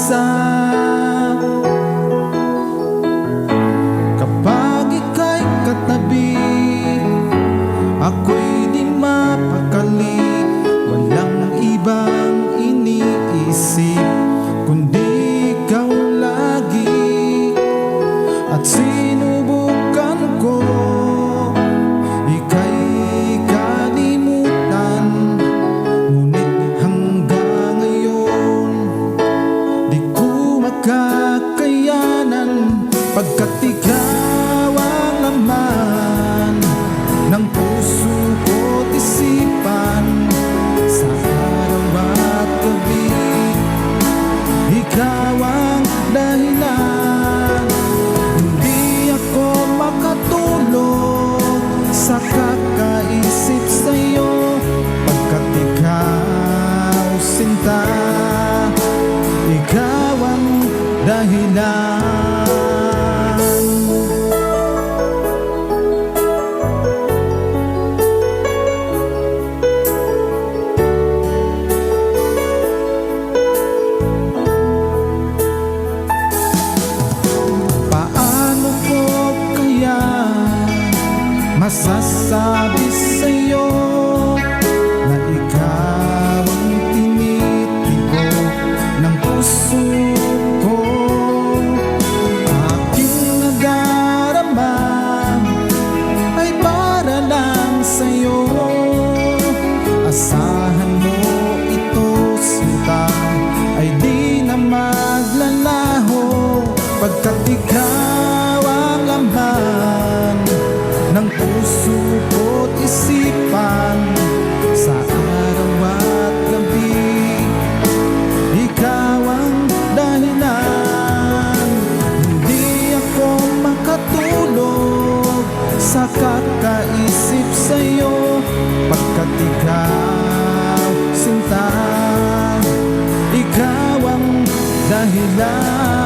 mag-isa. Kapag ika'y katabi, ako'y di mapakali. Walang ibang iniisip kundi ikaw lagi. At sinubukan ko ika'y kalimutan, ngunit hanggang ngayon di ko makakayanan. Pagkat ikaw ang laman ng puso ko't isipan, sa araw at gabi ikaw ang dahilan. Hindi ako makatulog sa kakaisip sa'yo, pagkat ikaw, sinta, ikaw ang dahilan. Masasabi sa'yo na ikaw ang tinitibok ng puso ko. Aking nadarama ay para lang sa'yo. Asahan mo ito, sinta, ay di na maglalaho, pagkat ikaw ang laman ng puso ko't isipan, sa araw at gabi ikaw ang dahilan. Hindi ako makatulog sa kakaisip sa'yo, pagkat ikaw, sinta, ikaw ang dahilan.